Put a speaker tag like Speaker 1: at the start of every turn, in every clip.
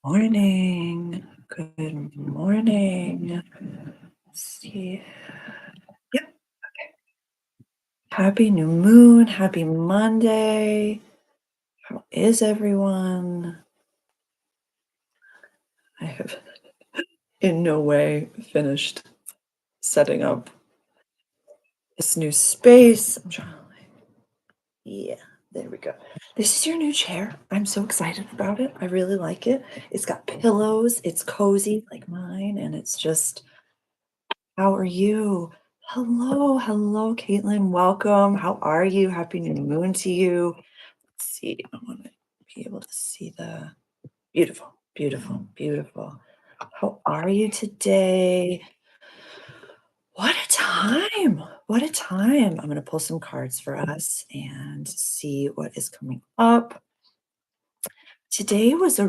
Speaker 1: Morning. Good morning. Let's see. Yep. Happy new moon. Happy Monday. How is everyone? I have in no way finished setting up this new space. I'm trying to yeah, there we go. This is your new chair. I'm so excited about it. I really like it. It's got pillows. It's cozy like mine, and it's just how are you? Hello, hello, Caitlin. Welcome. How are you? Happy new moon to you. Let's see. I want to be able to see the beautiful, beautiful, beautiful. How are you today? What a time. What a time. I'm going to pull some cards for us and see what is coming up. Today was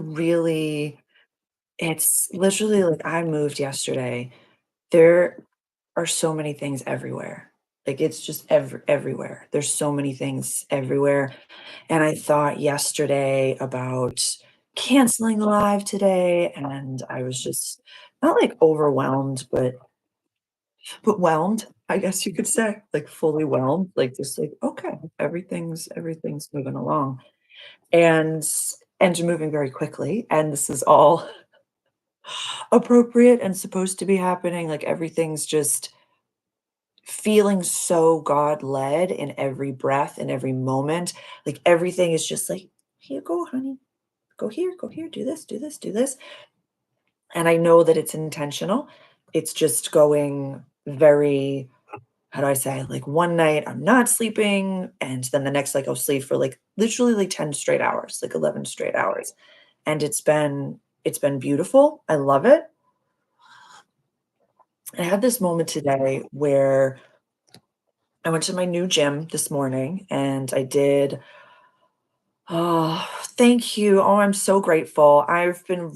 Speaker 1: it's literally like I moved yesterday. There are so many things everywhere. Like, it's just everywhere. There's so many things everywhere, and I thought yesterday about canceling live today, and I was just not, like, overwhelmed, but whelmed, I guess you could say, like, fully whelmed, like, just like, "Okay, everything's moving along," and moving very quickly, and this is all appropriate and supposed to be happening, like, everything's just feeling so God-led in every breath, in every moment. Like, everything is just like, "Here you go, honey. Go here, do this, do this, do this." And I know that it's intentional. It's just going very, how do I say, like, one night I'm not sleeping, and then the next, like, I'll sleep for, like, literally, like, 10 straight hours, like, 11 straight hours. And it's been beautiful. I love it. I had this moment today where I went to my new gym this morning and I did oh, thank you. Oh, I'm so grateful. I've been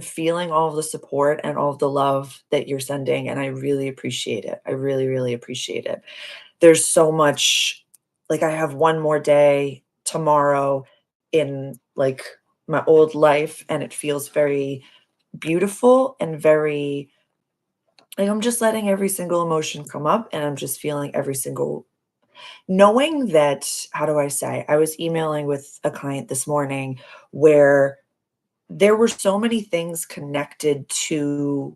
Speaker 1: feeling all of the support and all of the love that you're sending, and I really appreciate it. I really, really appreciate it. There's so much, like, I have one more day tomorrow in, like, my old life, and it feels very beautiful and very, like, I'm just letting every single emotion come up, and I'm just feeling every single knowing that, how do I say? I was emailing with a client this morning where there were so many things connected to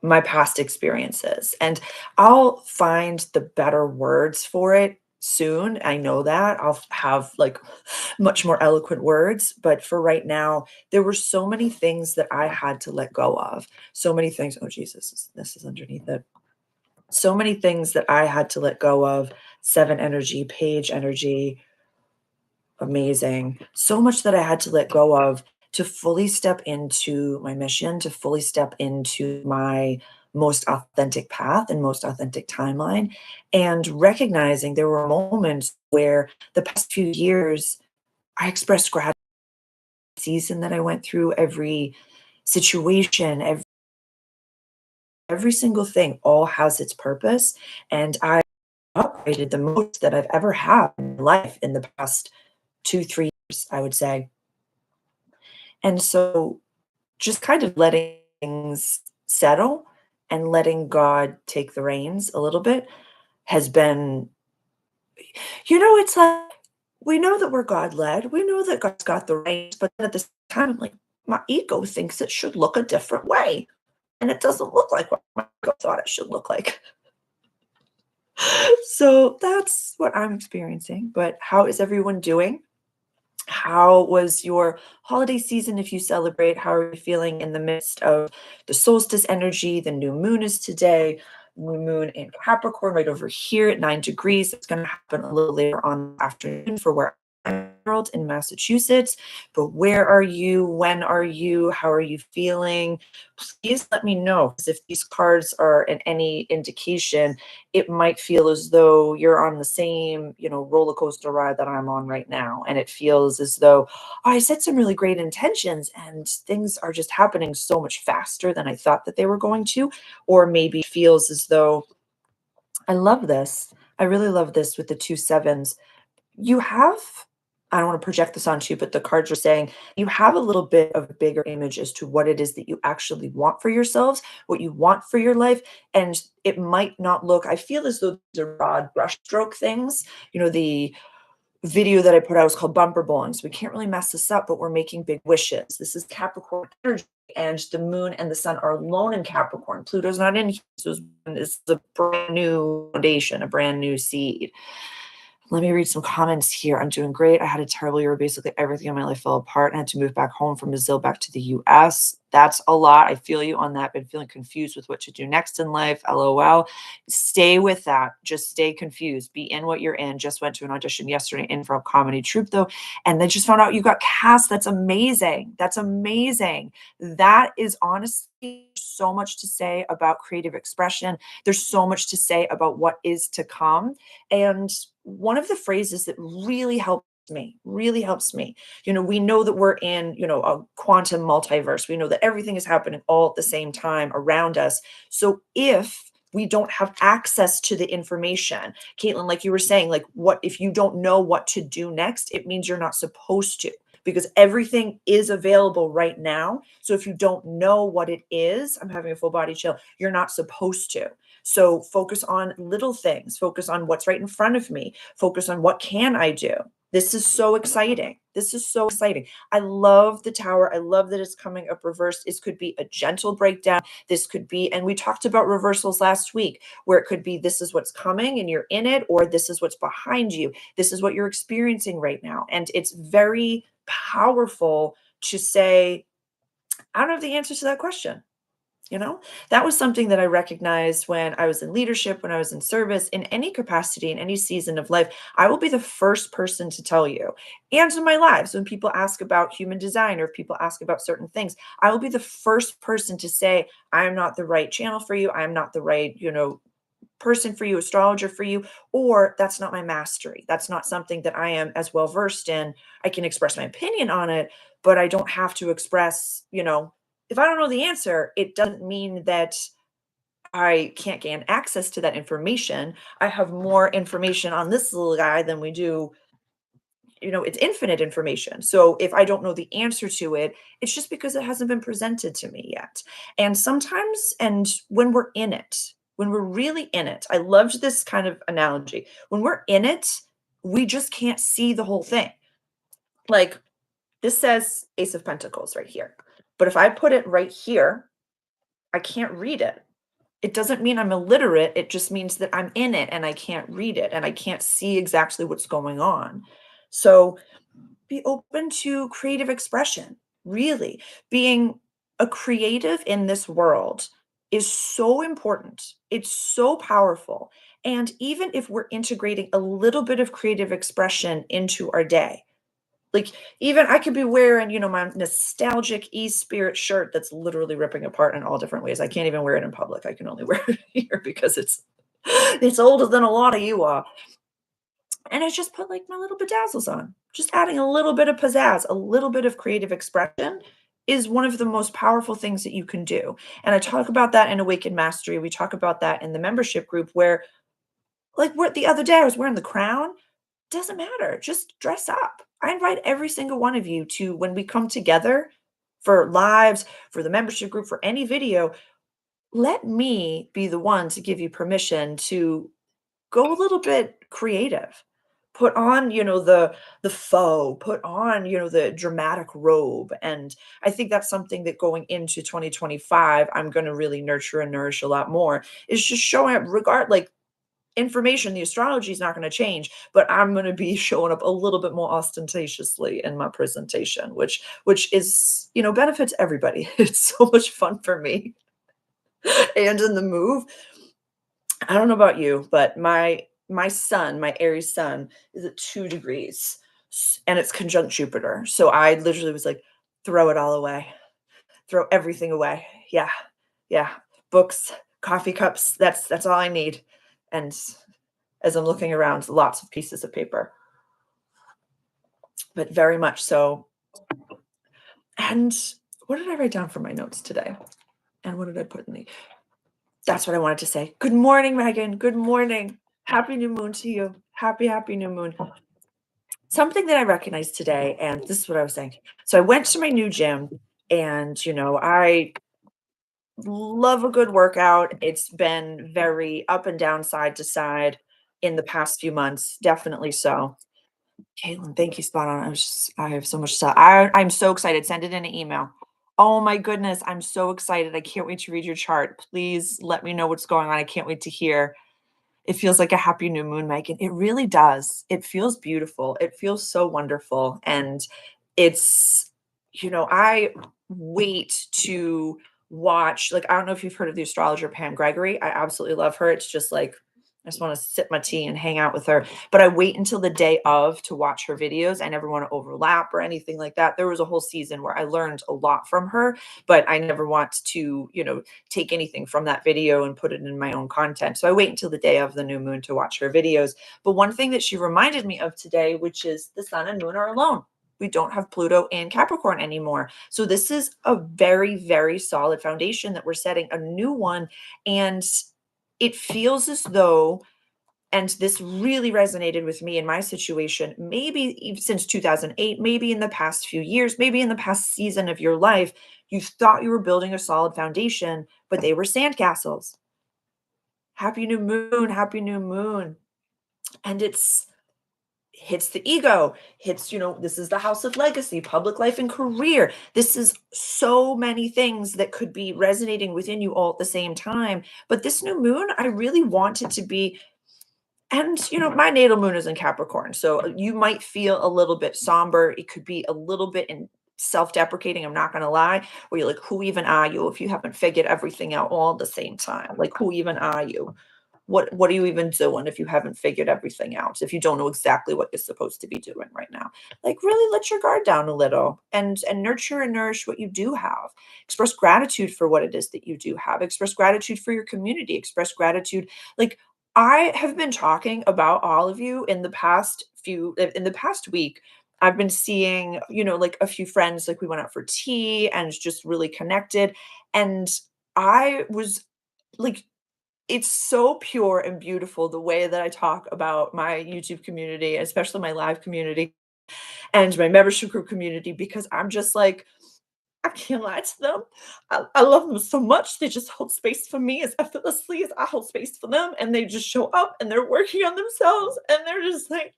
Speaker 1: my past experiences, and I'll find the better words for it soon. I know that. I'll have, like, much more eloquent words, but for right now, there were so many things that I had to let go of. So many things. Oh, Jesus, this is underneath it. So many things that I had to let go of. 7 energy, page energy, amazing. So much that I had to let go of to fully step into my mission, to fully step into my most authentic path and most authentic timeline, and recognizing there were moments where the past few years I expressed gratitude season that I went through, every situation, every single thing all has its purpose, and I upgraded the most that I've ever had in life in the past 2, 3 years, I would say. And so just kind of letting things settle and letting God take the reins a little bit has been, it's like we know that we're God led. We know that God's got the reins, but then at the same time, I'm like, my ego thinks it should look a different way. And it doesn't look like what my ego thought it should look like. So that's what I'm experiencing. But how is everyone doing? How was your holiday season if you celebrate? How are you feeling in the midst of the solstice energy? The new moon is today. New moon in Capricorn right over here at 9 degrees. It's going to happen a little later on in the afternoon for where I'm in the world in Massachusetts. But where are you? When are you? How are you feeling? Please let me know, because if these cards are in any indication, it might feel as though you're on the same, roller coaster ride that I'm on right now. And it feels as though, oh, I set some really great intentions and things are just happening so much faster than I thought that they were going to. Or maybe it feels as though I love this. I really love this with the two sevens. You have I don't want to project this onto you, but the cards are saying you have a little bit of a bigger image as to what it is that you actually want for yourselves, what you want for your life. And it might not look, I feel as though these are broad brushstroke things. The video that I put out was called Bumper Bowling. So we can't really mess this up, but we're making big wishes. This is Capricorn energy, and the moon and the sun are alone in Capricorn. Pluto's not in here. So it's a brand new foundation, a brand new seed. Let me read some comments here. I'm doing great. I had a terrible year. Basically, everything in my life fell apart. I had to move back home from Brazil back to the US. That's a lot. I feel you on that. Been feeling confused with what to do next in life. LOL. Stay with that. Just stay confused. Be in what you're in. Just went to an audition yesterday in for a comedy troupe, though, and then just found out you got cast. That's amazing. That's amazing. That is honestly so much to say about creative expression. There's so much to say about what is to come. And one of the phrases that really helps me, we know that we're in, a quantum multiverse. We know that everything is happening all at the same time around us. So if we don't have access to the information, Caitlin, like you were saying, like what if you don't know what to do next, it means you're not supposed to, because everything is available right now. So if you don't know what it is, I'm having a full body chill, you're not supposed to. So focus on little things, focus on what's right in front of me, focus on what can I do. This is so exciting. This is so exciting. I love the tower. I love that it's coming up reversed. This could be a gentle breakdown. This could be, and we talked about reversals last week, where it could be this is what's coming and you're in it, or this is what's behind you. This is what you're experiencing right now. And it's very powerful to say, I don't have the answer to that question. That was something that I recognized when I was in leadership, when I was in service, in any capacity, in any season of life. I will be the first person to tell you. And in my lives, when people ask about human design or if people ask about certain things, I will be the first person to say, I am not the right channel for you. I am not the right, person for you, astrologer for you, or that's not my mastery. That's not something that I am as well versed in. I can express my opinion on it, but I don't have to express, if I don't know the answer, it doesn't mean that I can't gain access to that information. I have more information on this little guy than we do, it's infinite information. So if I don't know the answer to it, it's just because it hasn't been presented to me yet. And sometimes, and when we're in it, when we're really in it, I loved this kind of analogy. When we're in it, we just can't see the whole thing. Like this says Ace of Pentacles right here. But if I put it right here, I can't read it. It doesn't mean I'm illiterate. It just means that I'm in it and I can't read it and I can't see exactly what's going on. So be open to creative expression. Really, being a creative in this world is so important. It's so powerful. And even if we're integrating a little bit of creative expression into our day, like even I could be wearing, my nostalgic e-spirit shirt that's literally ripping apart in all different ways. I can't even wear it in public. I can only wear it here because it's older than a lot of you are. And I just put like my little bedazzles on. Just adding a little bit of pizzazz, a little bit of creative expression is one of the most powerful things that you can do. And I talk about that in Awakened Mastery. We talk about that in the membership group where, like, the other day I was wearing the crown. Doesn't matter. Just dress up. I invite every single one of you to, when we come together for lives, for the membership group, for any video, let me be the one to give you permission to go a little bit creative. Put on, the faux, put on, the dramatic robe. And I think that's something that going into 2025, I'm going to really nurture and nourish a lot more, is just showing up like information. The astrology is not going to change, but I'm going to be showing up a little bit more ostentatiously in my presentation, which is, benefits everybody. It's so much fun for me. And in the move, I don't know about you, but my sun, my Aries sun, is at 2 degrees and it's conjunct Jupiter. So I literally was like, throw it all away, throw everything away. Yeah. Yeah. Books, coffee cups. That's all I need. And as I'm looking around, lots of pieces of paper, but very much so. And what did I write down for my notes today? And what did I put in that's what I wanted to say. Good morning, Megan. Good morning. Happy new moon to you. Happy new moon. something that I recognized today, and this is what I was saying. So I went to my new gym and, I love a good workout. It's been very up and down, side to side in the past few months, definitely so. Caitlin, thank you, spot on. I have so much stuff. I'm so excited. Send it in an email. Oh my goodness, I'm so excited. I can't wait to read your chart. Please let me know what's going on. I can't wait to hear. It feels like a happy new moon, Megan. It really does. It feels beautiful. It feels so wonderful. And it's, I wait to watch, like, I don't know if you've heard of the astrologer Pam Gregory. I absolutely love her. It's just like, I just want to sip my tea and hang out with her. But I wait until the day of to watch her videos. I never want to overlap or anything like that. There was a whole season where I learned a lot from her, but I never want to, take anything from that video and put it in my own content. So I wait until the day of the new moon to watch her videos. But one thing that she reminded me of today, which is the sun and moon are alone. We don't have Pluto and Capricorn anymore. So this is a very, very solid foundation that we're setting, a new one. And it feels as though, and this really resonated with me in my situation, maybe since 2008, maybe in the past few years, maybe in the past season of your life, you thought you were building a solid foundation, but they were sandcastles. Happy new moon, happy new moon. And it's hits the ego, hits, this is the house of legacy, public life and career. This is so many things that could be resonating within you all at the same time. But this new moon, I really want it to be. And, my natal moon is in Capricorn. So you might feel a little bit somber. It could be a little bit in self-deprecating. I'm not going to lie. Where you're like, who even are you if you haven't figured everything out all at the same time? Like, who even are you? What are you even doing if you haven't figured everything out? If you don't know exactly what you're supposed to be doing right now? Like, really let your guard down a little and nurture and nourish what you do have. Express gratitude for what it is that you do have. Express gratitude for your community. Express gratitude. Like, I have been talking about all of you in the past week. I've been seeing, like a few friends, like we went out for tea and just really connected. And I was like, it's so pure and beautiful the way that I talk about my YouTube community, especially my live community and my membership group community, because I'm just like, I can't lie to them. I love them so much. They just hold space for me as effortlessly as I hold space for them. And they just show up and they're working on themselves. And they're just like,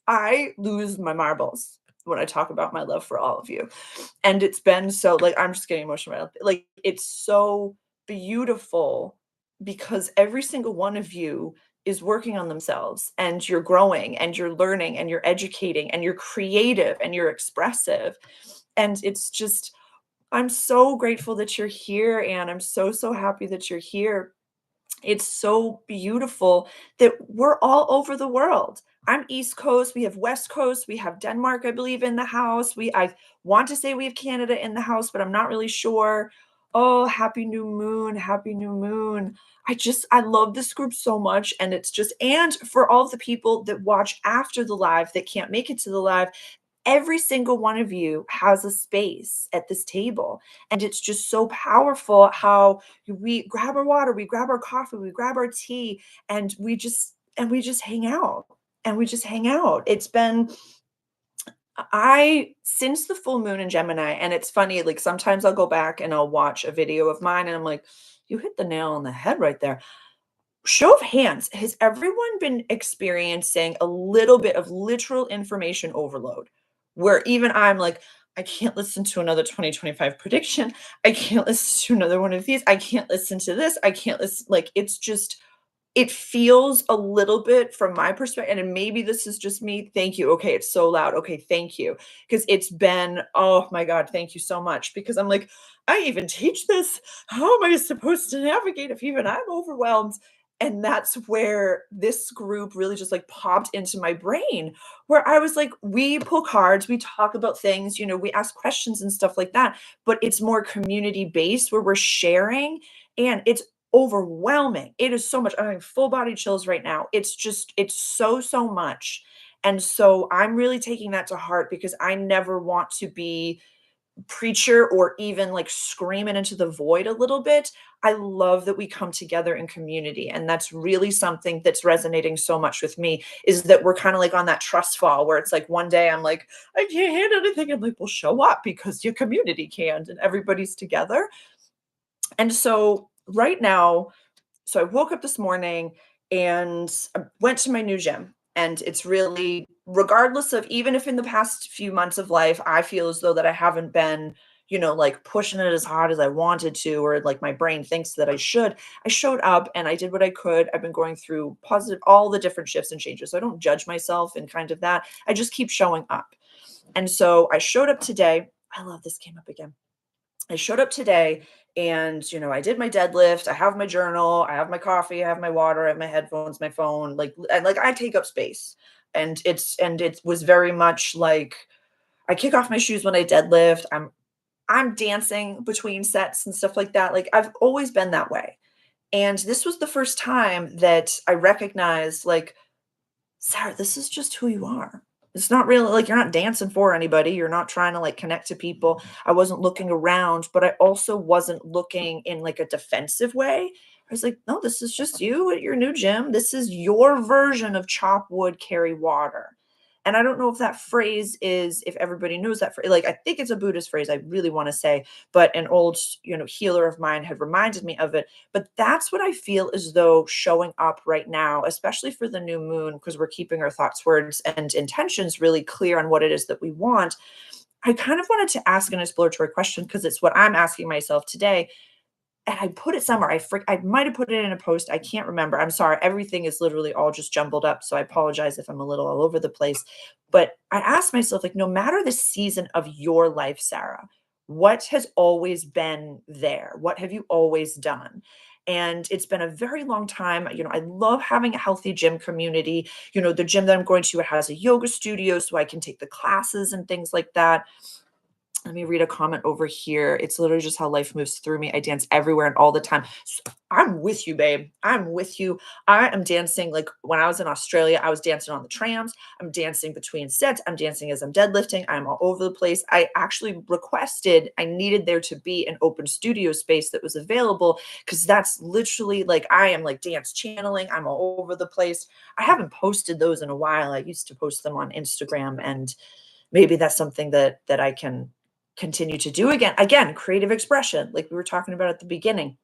Speaker 1: I lose my marbles when I talk about my love for all of you. And it's been so, like, I'm just getting emotional right now. Like, it's so beautiful because every single one of you is working on themselves and you're growing and you're learning and you're educating and you're creative and you're expressive. And it's just, I'm so grateful that you're here, and I'm so, so happy that you're here. It's so beautiful that we're all over the world. I'm East Coast, we have West Coast, we have Denmark, I believe, in the house. I want to say we have Canada in the house, but I'm not really sure. Oh, happy new moon, happy new moon. I love this group so much. And it's just, and for all the people that watch after the live that can't make it to the live, every single one of you has a space at this table. And it's just so powerful how we grab our water, we grab our coffee, we grab our tea, and we just hang out. And we just hang out. It's been I since the full moon in Gemini, and it's funny, like sometimes I'll go back and I'll watch a video of mine and I'm like, you hit the nail on the head right there. Show of hands, has everyone been experiencing a little bit of literal information overload? Where even I'm like, I can't listen to another 2025 prediction. I can't listen to another one of these. I can't listen to this. I can't listen. Like, it's just, it feels a little bit from my perspective, and maybe this is just me. Thank you. Okay, it's so loud. Okay, thank you. Because it's been, oh my God, thank you so much. Because I'm like, I even teach this. How am I supposed to navigate if even I'm overwhelmed? And that's where this group really just like popped into my brain, where I was like, we pull cards, we talk about things, we ask questions and stuff like that, but it's more community based where we're sharing, and it's overwhelming. It is so much. I'm having full body chills right now. It's just, it's so, so much. And so I'm really taking that to heart because I never want to be preacher or even like screaming into the void a little bit. I love that we come together in community. And that's really something that's resonating so much with me is that we're kind of like on that trust fall where it's like one day I'm like, I can't handle anything. I'm like, well, show up because your community can and everybody's together. And so right now, so I woke up this morning and I went to my new gym. And it's really, regardless of even if in the past few months of life, I feel as though that I haven't been, like pushing it as hard as I wanted to, or like my brain thinks that I should. I showed up and I did what I could. I've been going through positive, all the different shifts and changes. So I don't judge myself and kind of that. I just keep showing up. And so I showed up today. I love this came up again. I showed up today and, I did my deadlift. I have my journal, I have my coffee, I have my water, I have my headphones, my phone, like I take up space. And it was very much like I kick off my shoes when I deadlift. I'm dancing between sets and stuff like that. Like I've always been that way. And this was the first time that I recognized like Sarah, this is just who you are. It's not really like you're not dancing for anybody. You're not trying to like connect to people. I wasn't looking around, but I also wasn't looking in like a defensive way. I was like, no, this is just you at your new gym. This is your version of chop wood, carry water. And I don't know if that phrase is, if everybody knows that phrase. Like, I think it's a Buddhist phrase, I really want to say, but an old, healer of mine had reminded me of it. But that's what I feel as though showing up right now, especially for the new moon, because we're keeping our thoughts, words, and intentions really clear on what it is that we want. I kind of wanted to ask an exploratory question because it's what I'm asking myself today. And I put it somewhere. I might have put it in a post. I can't remember. I'm sorry. Everything is literally all just jumbled up. So I apologize if I'm a little all over the place. But I asked myself, like, no matter the season of your life, Sarah, what has always been there? What have you always done? And it's been a very long time. I love having a healthy gym community. The gym that I'm going to, it has a yoga studio so I can take the classes and things like that. Let me read a comment over here. It's literally just how life moves through me. I dance everywhere and all the time. I'm with you, babe. I'm with you. I am dancing like when I was in Australia, I was dancing on the trams. I'm dancing between sets. I'm dancing as I'm deadlifting. I'm all over the place. I actually requested, I needed there to be an open studio space that was available because that's literally like I am like dance channeling. I'm all over the place. I haven't posted those in a while. I used to post them on Instagram, and maybe that's something that I can continue to do again, creative expression like we were talking about at the beginning.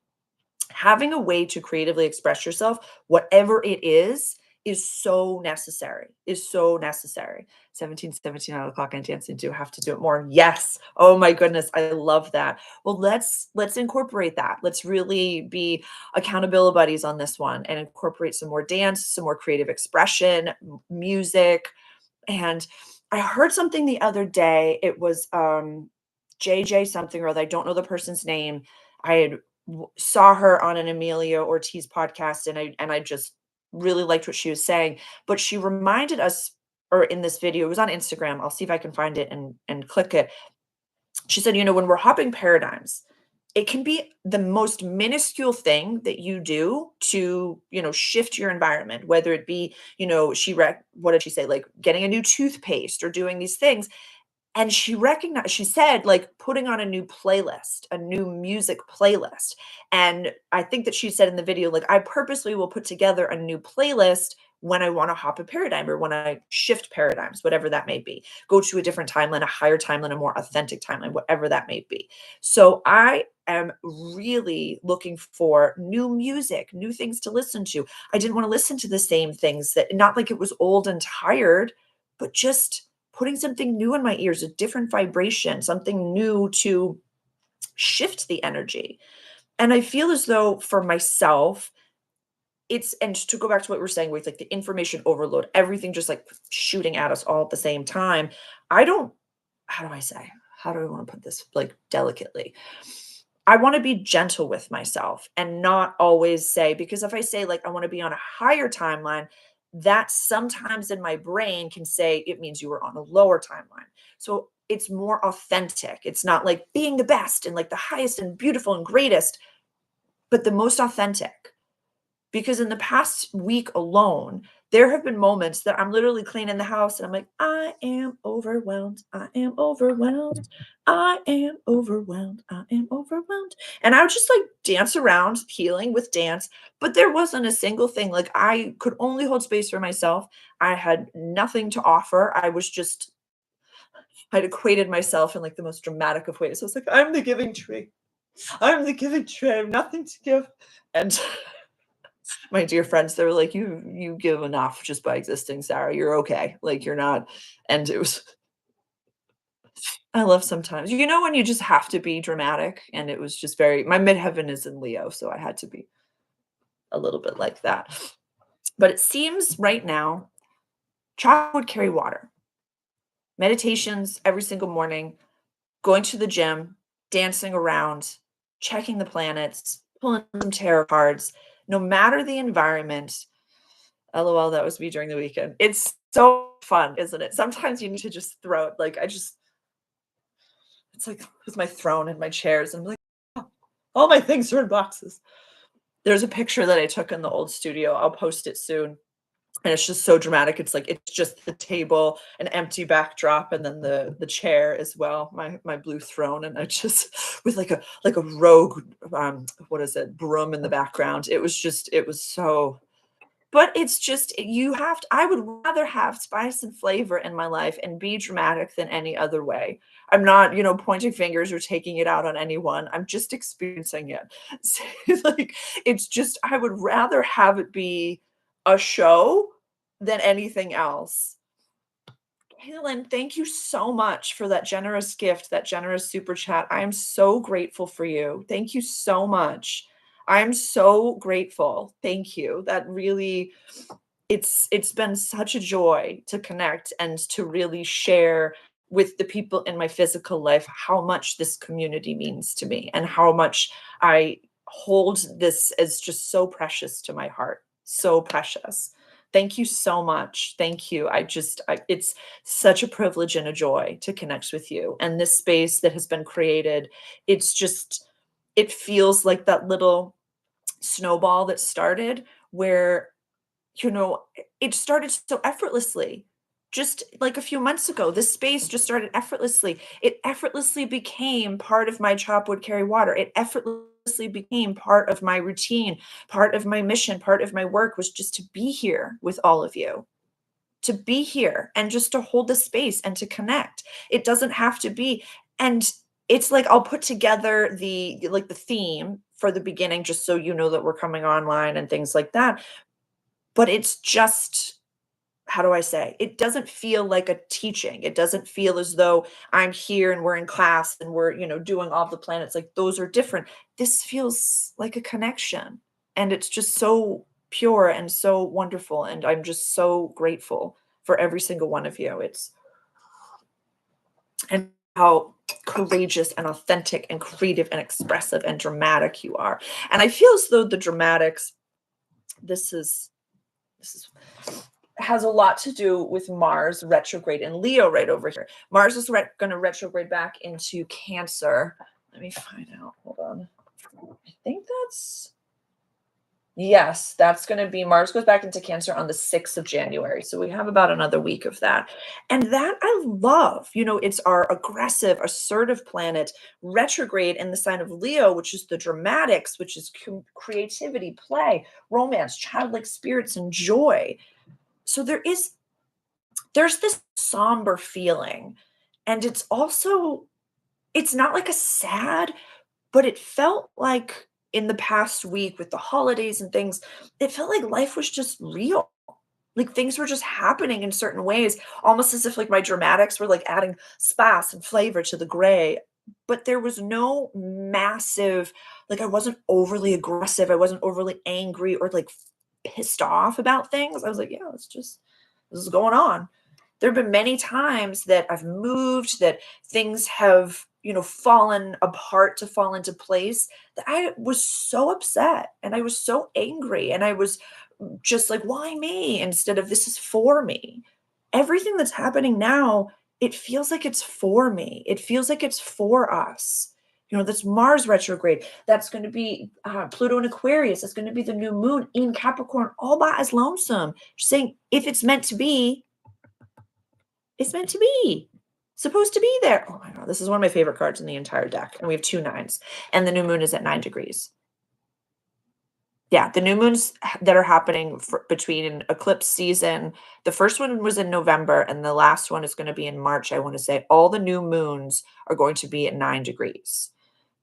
Speaker 1: Having a way to creatively express yourself, whatever it is so necessary. 17 out of the clock and dancing, do have to do it more. Yes. Oh my goodness, I love that. Well, let's incorporate that. Let's really be accountability buddies on this one and incorporate some more dance, some more creative expression, music. And I heard something the other day. It was JJ something or other. I don't know the person's name. I had saw her on an Amelia Ortiz podcast, and I just really liked what she was saying. But she reminded us, or in this video, it was on Instagram. I'll see if I can find it and click it. She said, when we're hopping paradigms, it can be the most minuscule thing that you do to, shift your environment, whether it be, what did she say? Like getting a new toothpaste or doing these things. And she said, like, putting on a new playlist, a new music playlist. And I think that she said in the video, like, I purposely will put together a new playlist when I want to hop a paradigm or when I shift paradigms, whatever that may be, go to a different timeline, a higher timeline, a more authentic timeline, whatever that may be. So I am really looking for new music, new things to listen to. I didn't want to listen to the same things that, not like it was old and tired, but just putting something new in my ears, a different vibration, something new to shift the energy. And I feel as though for myself, and to go back to what we're saying with like the information overload, everything just like shooting at us all at the same time. I don't, how do I say, how do I want to put this like delicately? I want to be gentle with myself and not always say, because if I say like I want to be on a higher timeline, that sometimes in my brain can say it means you were on a lower timeline. So it's more authentic. It's not like being the best and like the highest and beautiful and greatest, but the most authentic. Because in the past week alone, There have been moments that I'm literally cleaning the house and I'm like, "I am overwhelmed. I am overwhelmed. I am overwhelmed. I am overwhelmed." And I would just, like, dance around healing with dance, but there wasn't a single thing, like, I could only hold space for myself. I had nothing to offer. I was just I'd equated myself in, like, the most dramatic of ways. I was like, "I'm the giving tree. I'm the giving tree. I have nothing to give." And my dear friends, they were like, You give enough just by existing, Sarah. You're okay. Like, you're not." And it was I love sometimes when you just have to be dramatic, and it was just very my midheaven is in Leo, so I had to be a little bit like that. But it seems right now, chocolate would carry water. Meditations every single morning, going to the gym, dancing around, checking the planets, pulling some tarot cards, no matter the environment. LOL, that was me during the weekend. It's so fun, isn't it? Sometimes you need to just throw it. Like, it's like with my throne and my chairs. And I'm like, "Oh, all my things are in boxes." There's a picture that I took in the old studio. I'll post it soon. And it's just so dramatic. It's like it's just the table, an empty backdrop, and then the chair as well, my blue throne, and I just with like a rogue what is it, broom in the background. It was so but it's just you have to I would rather have spice and flavor in my life and be dramatic than any other way. I'm not, pointing fingers or taking it out on anyone. I'm just experiencing it. So, like, it's just I would rather have it be a show than anything else. Kaylin, thank you so much for that generous gift, that generous super chat. I am so grateful for you. Thank you so much. I'm so grateful. Thank you. That really it's been such a joy to connect and to really share with the people in my physical life how much this community means to me and how much I hold this as just so precious to my heart. So precious. Thank you so much. Thank you. It's such a privilege and a joy to connect with you. And this space that has been created, it feels like that little snowball that started where it started so effortlessly. Just like a few months ago, this space just started effortlessly. It effortlessly became part of my chop wood carry water. It effortlessly became part of my routine, part of my mission, part of my work was just to be here with all of you, to be here and just to hold the space and to connect. It doesn't have to be. And it's like I'll put together the theme for the beginning just so you know that we're coming online and things like that. But it's just how do I say? It doesn't feel like a teaching. It doesn't feel as though I'm here and we're in class and we're, doing all the planets. Like those are different. This feels like a connection. And it's just so pure and so wonderful. And I'm just so grateful for every single one of you. And how courageous and authentic and creative and expressive and dramatic you are. And I feel as though the dramatics, this is has a lot to do with Mars retrograde in Leo right over here. Mars is going to retrograde back into Cancer. Let me find out. Hold on. I think yes, that's going to be Mars goes back into Cancer on the 6th of January. So we have about another week of that. And that I love. It's our aggressive, assertive planet retrograde in the sign of Leo, which is the dramatics, which is creativity, play, romance, childlike spirits, and joy. So there's this somber feeling, and it's not like a sad, but it felt like in the past week with the holidays and things, it felt like life was just real. Like things were just happening in certain ways, almost as if like my dramatics were like adding spice and flavor to the gray. But there was no massive, like I wasn't overly aggressive. I wasn't overly angry or like pissed off about things. I was like, yeah, this is going on. There have been many times that I've moved, that things have, fallen apart to fall into place, that I was so upset and I was so angry and I was just like, why me? Instead of this is for me. Everything that's happening now, it feels like it's for me. It feels like it's for us. That's Mars retrograde. That's going to be Pluto in Aquarius. That's going to be the new moon in Capricorn, all by as lonesome. Just saying, if it's meant to be, it's meant to be. Supposed to be there. Oh my God, this is one of my favorite cards in the entire deck. And we have 2 9s. And the new moon is at 9 degrees. Yeah, the new moons that are happening between eclipse season. The first one was in November, and the last one is going to be in March. I want to say all the new moons are going to be at 9 degrees.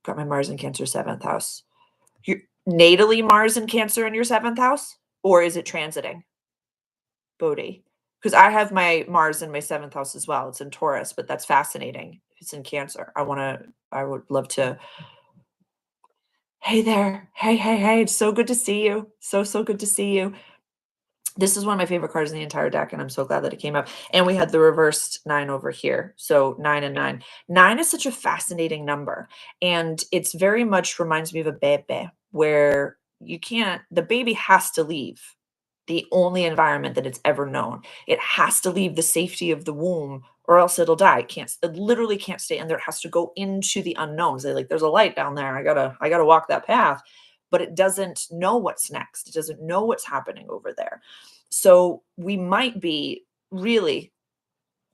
Speaker 1: Got my Mars in Cancer 7th house. You natally Mars in Cancer in your 7th house, or is it transiting? Bodhi. Because I have my Mars in my 7th house as well. It's in Taurus, but that's fascinating. It's in Cancer. I would love to. Hey there. Hey, hey, hey. It's so good to see you. So, so good to see you. This is one of my favorite cards in the entire deck, and I'm so glad that it came up. And we had the reversed 9 over here. So 9 and 9. 9 is such a fascinating number. And it's very much reminds me of a bebe, where the baby has to leave the only environment that it's ever known. It has to leave the safety of the womb or else it'll die. It literally can't stay in there. It has to go into the unknowns. There's a light down there. I gotta walk that path. But it doesn't know what's next. It doesn't know what's happening over there. So we might be really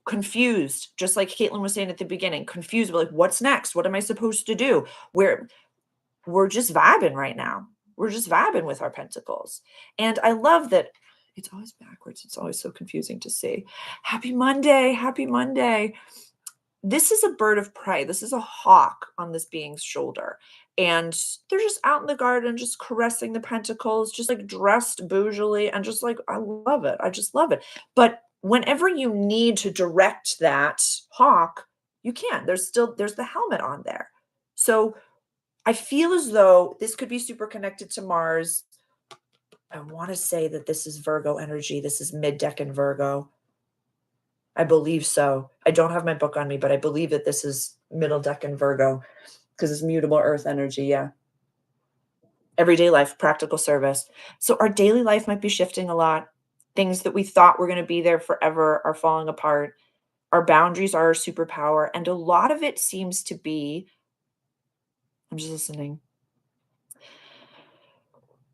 Speaker 1: confused, just like Caitlin was saying at the beginning, confused. We're like, what's next? What am I supposed to do? We're just vibing right now. We're just vibing with our pentacles. And I love that it's always backwards. It's always so confusing to see. Happy Monday. Happy Monday. This is a bird of prey. This is a hawk on this being's shoulder. And they're just out in the garden, just caressing the pentacles, just like dressed bougily. And just like, I love it. I just love it. But whenever you need to direct that hawk, you can. There's the helmet on there. So I feel as though this could be super connected to Mars. I want to say that this is Virgo energy. This is mid-decan Virgo. I believe so. I don't have my book on me, but I believe that this is middle decan Virgo because it's mutable earth energy. Yeah. Everyday life, practical service. So our daily life might be shifting a lot. Things that we thought were going to be there forever are falling apart. Our boundaries are our superpower. And a lot of it seems to be, I'm just listening.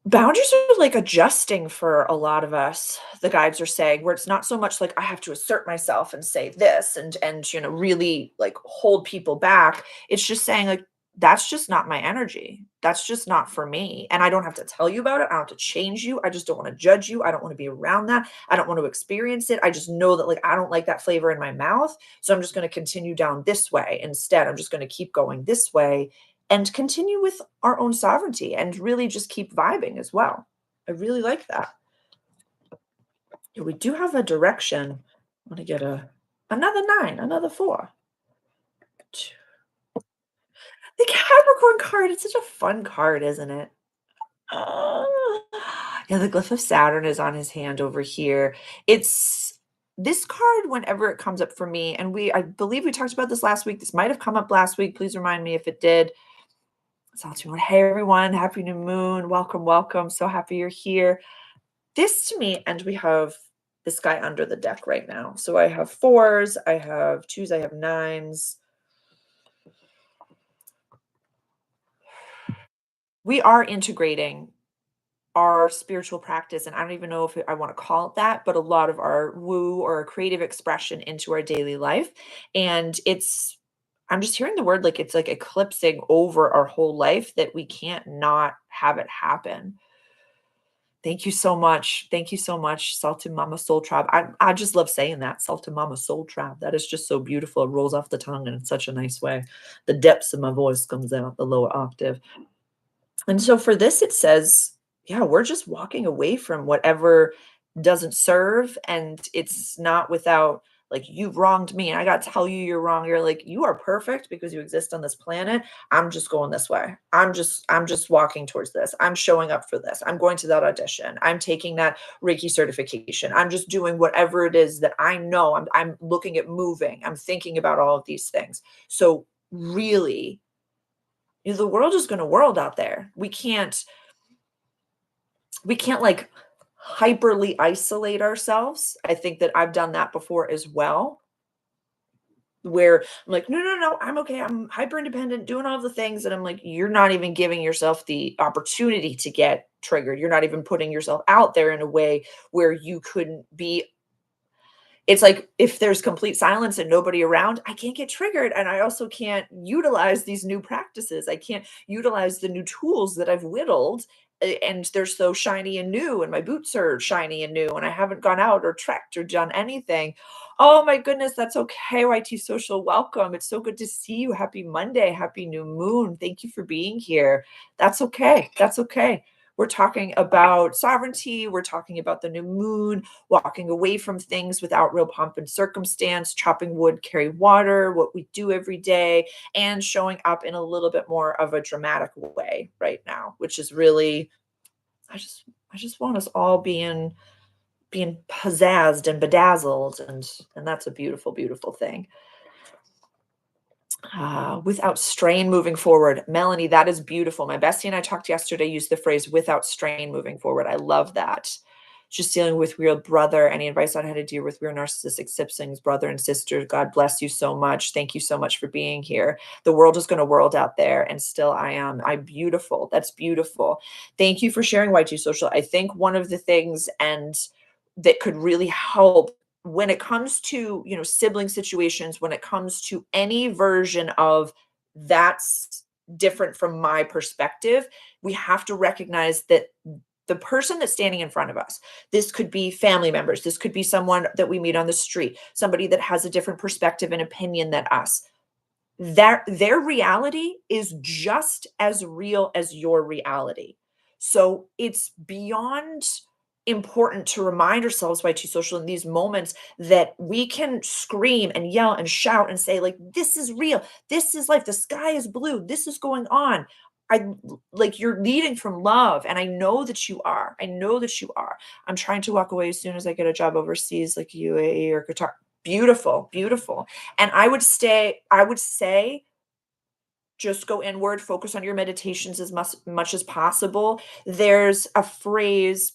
Speaker 1: Boundaries are like adjusting for a lot of us, the guides are saying, where it's not so much like I have to assert myself and say this and really like hold people back. It's just saying like that's just not my energy. That's just not for me. And I don't have to tell you about it. I don't have to change you. I just don't want to judge you. I don't want to be around that. I don't want to experience it. I just know that like I don't like that flavor in my mouth. So I'm just going to continue down this way. Instead, I'm just going to keep going this way and continue with our own sovereignty and really just keep vibing as well. I really like that. Yeah, we do have a direction. I want to get another 9, another 4. The Capricorn card, it's such a fun card, isn't it? Yeah, the glyph of Saturn is on his hand over here. It's this card whenever it comes up for me, and I believe we talked about this last week. This might have come up last week. Please remind me if it did. Hey everyone, happy new moon. Welcome, welcome. So happy you're here. This to me, and we have this guy under the deck right now. So I have 4s, I have 2s, I have 9s. We are integrating our spiritual practice, and I don't even know if I want to call it that, but a lot of our woo or creative expression into our daily life. And I'm just hearing the word like it's like eclipsing over our whole life that we can't not have it happen. Thank you so much. Thank you so much, Salted Mama Soul Tribe. I just love saying that, Salted Mama Soul Tribe. That is just so beautiful. It rolls off the tongue in such a nice way. The depths of my voice comes out, the lower octave. And so for this, it says, yeah, we're just walking away from whatever doesn't serve. And it's not without like, you've wronged me. And I got to tell you you're wrong. You're like, you are perfect because you exist on this planet. I'm just going this way. I'm just walking towards this. I'm showing up for this. I'm going to that audition. I'm taking that Reiki certification. I'm just doing whatever it is that I know. I'm looking at moving. I'm thinking about all of these things. So really, the world is going to world out there. We can't like hyperly isolate ourselves. I think that I've done that before as well. where I'm like, no, no, no, I'm okay. I'm hyper independent, doing all the things. And I'm like, you're not even giving yourself the opportunity to get triggered. You're not even putting yourself out there in a way where you couldn't be. It's like if there's complete silence and nobody around, I can't get triggered, and I also can't utilize these new practices. I can't utilize the new tools that I've whittled, and they're so shiny and new, and my boots are shiny and new, and I haven't gone out or trekked or done anything. Oh my goodness, that's okay, YT Social, welcome. It's so good to see you. Happy Monday, happy new moon. Thank you for being here. That's okay. That's okay. We're talking about sovereignty. We're talking about the new moon, walking away from things without real pomp and circumstance, chopping wood, carry water, what we do every day, and showing up in a little bit more of a dramatic way right now, which is really, I just want us all being pizzazzed and bedazzled, and that's a beautiful, beautiful thing. Without strain moving forward. Melanie, that is beautiful. My bestie and I talked yesterday, used the phrase without strain moving forward. I love that. Just dealing with real brother. Any advice on how to deal with real narcissistic siblings, brother and sister? God bless you so much. Thank you so much for being here. The world is going to world out there, and still I am. I'm beautiful. That's beautiful. Thank you for sharing YG Social. I think one of the things and that could really help when it comes to, sibling situations, when it comes to any version of that's different from my perspective, we have to recognize that the person that's standing in front of us, this could be family members, this could be someone that we meet on the street, somebody that has a different perspective and opinion than us, that their reality is just as real as your reality. So it's beyond important to remind ourselves by Chi Social in these moments that we can scream and yell and shout and say, like, this is real. This is life. The sky is blue. This is going on. I like you're leading from love. And I know that you are. I know that you are. I'm trying to walk away as soon as I get a job overseas, like UAE or Qatar. Beautiful, beautiful. And I would say just go inward, focus on your meditations as much as possible. There's a phrase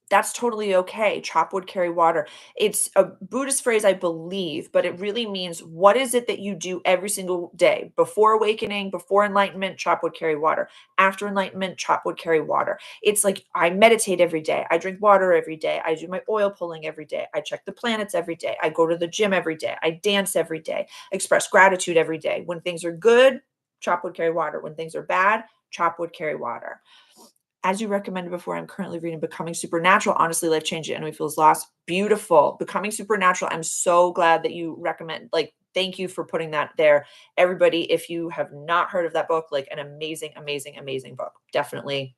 Speaker 1: that's totally okay. Chop wood, carry water. It's a Buddhist phrase, I believe, but it really means what is it that you do every single day? Before awakening, before enlightenment, chop wood, carry water. After enlightenment, chop wood, carry water. It's like I meditate every day. I drink water every day. I do my oil pulling every day. I check the planets every day. I go to the gym every day. I dance every day. Express gratitude every day. When things are good, chop wood, carry water. When things are bad, chop wood, carry water. As you recommended before, I'm currently reading Becoming Supernatural. Honestly, life changing. Enemy feels lost. Beautiful. Becoming Supernatural. I'm so glad that you recommend. Like, thank you for putting that there. Everybody, if you have not heard of that book, like an amazing, amazing, amazing book. Definitely.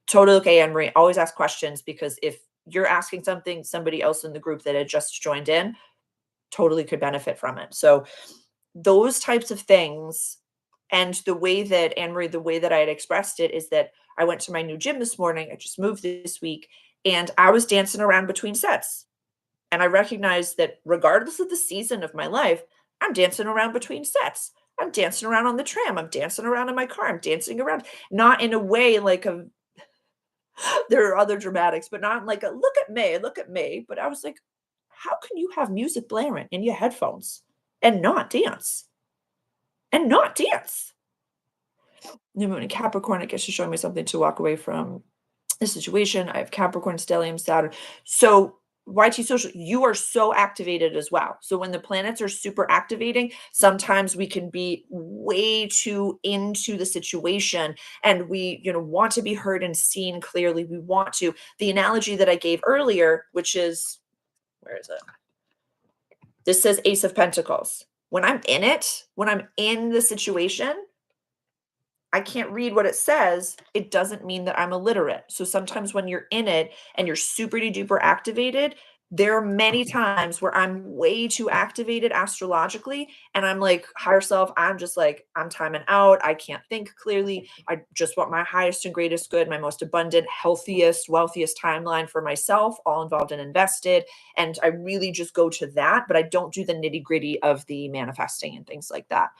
Speaker 1: Totally okay, Anne Marie. Always ask questions because if you're asking something, somebody else in the group that had just joined in totally could benefit from it. So those types of things. And the way that Anne Marie, the way that I had expressed it is that I went to my new gym this morning. I just moved this week and I was dancing around between sets. And I recognized that regardless of the season of my life, I'm dancing around between sets. I'm dancing around on the tram. I'm dancing around in my car. I'm dancing around, not in a way like a, there are other dramatics, but not like a look at me. But I was like, how can you have music blaring in your headphones and not dance? And not dance. New moon in Capricorn, I guess, is showing me something to walk away from the situation. I have Capricorn, stellium, Saturn. So YT Social, you are so activated as well. So when the planets are super activating, sometimes we can be way too into the situation and we, want to be heard and seen clearly. We want to. The analogy that I gave earlier, which is, where is it? This says Ace of Pentacles. When I'm in it, when I'm in the situation, I can't read what it says, it doesn't mean that I'm illiterate. So sometimes when you're in it and you're super duper activated, there are many times where I'm way too activated astrologically and I'm like, higher self, I'm just like, I'm timing out. I can't think clearly. I just want my highest and greatest good, my most abundant, healthiest, wealthiest timeline for myself, all involved and invested. And I really just go to that, but I don't do the nitty gritty of the manifesting and things like that.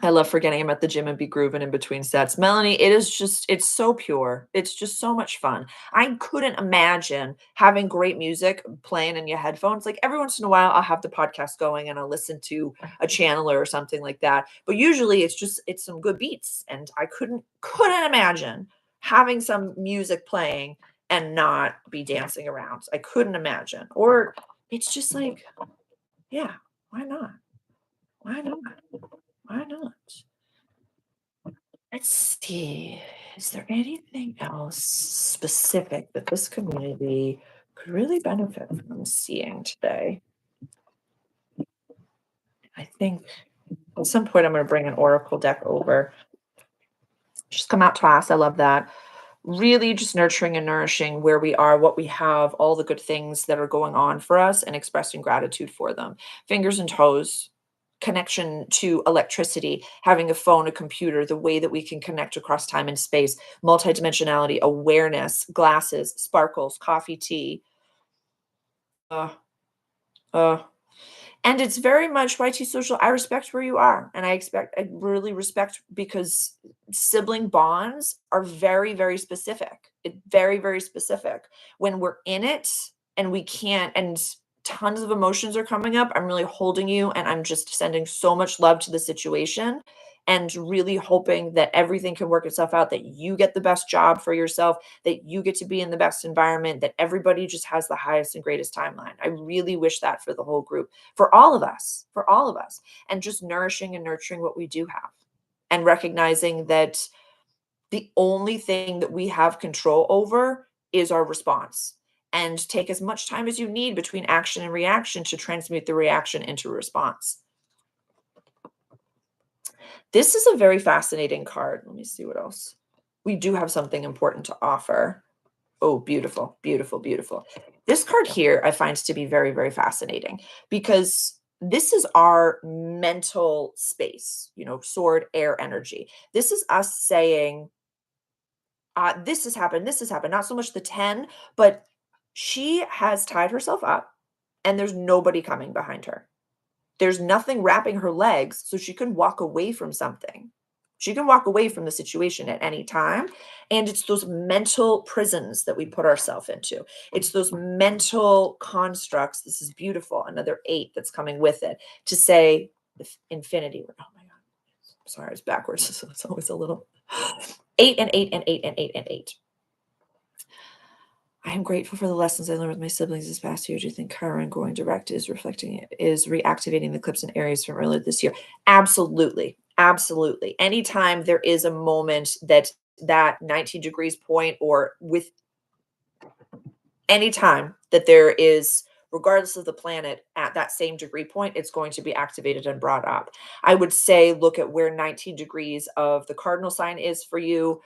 Speaker 1: I love forgetting I'm at the gym and be grooving in between sets. Melanie, it is just, it's so pure. It's just so much fun. I couldn't imagine having great music playing in your headphones. Like every once in a while, I'll have the podcast going and I'll listen to a channeler or something like that. But usually it's just, it's some good beats. And I couldn't imagine having some music playing and not be dancing around. I couldn't imagine. Or it's just like, yeah, why not? Why not? Why not? Let's see. Is there anything else specific that this community could really benefit from seeing today? I think at some point I'm going to bring an oracle deck over. Just come out to us. I love that. Really just nurturing and nourishing where we are, what we have, all the good things that are going on for us, and expressing gratitude for them. Fingers and toes, connection to electricity, having a phone, a computer, the way that we can connect across time and space, multidimensionality, awareness, glasses, sparkles, coffee, tea. Uh, uh, and it's very much YT social. I respect where you are. And I really respect because sibling bonds are very, very specific. Very, very specific. When we're in it and we can't, and tons of emotions are coming up, I'm really holding you and I'm just sending so much love to the situation and really hoping that everything can work itself out, that you get the best job for yourself, that you get to be in the best environment, that everybody just has the highest and greatest timeline. I really wish that for the whole group, for all of us, and just nourishing and nurturing what we do have and recognizing that the only thing that we have control over is our response. And take as much time as you need between action and reaction to transmute the reaction into a response. This is a very fascinating card. Let me see what else. We do have something important to offer. Oh, beautiful, beautiful, beautiful. This card here I find to be very, very fascinating because this is our mental space, sword, air energy. This is us saying, this has happened. Not so much the 10, but she has tied herself up and there's nobody coming behind her. There's nothing wrapping her legs, so she can walk away from something. She can walk away from the situation at any time. And it's those mental prisons that we put ourselves into. It's those mental constructs. This is beautiful. Another 8 that's coming with it to say infinity. Oh my God. Sorry, it's backwards. So it's always a little 8 and 8 and 8 and 8 and 8. I am grateful for the lessons I learned with my siblings this past year. Do you think Chiron going direct is reactivating the eclipse in Aries from earlier this year? Absolutely. Absolutely. Anytime there is a moment that 19 degrees point, or with any time that there is, regardless of the planet at that same degree point, it's going to be activated and brought up. I would say look at where 19 degrees of the cardinal sign is for you,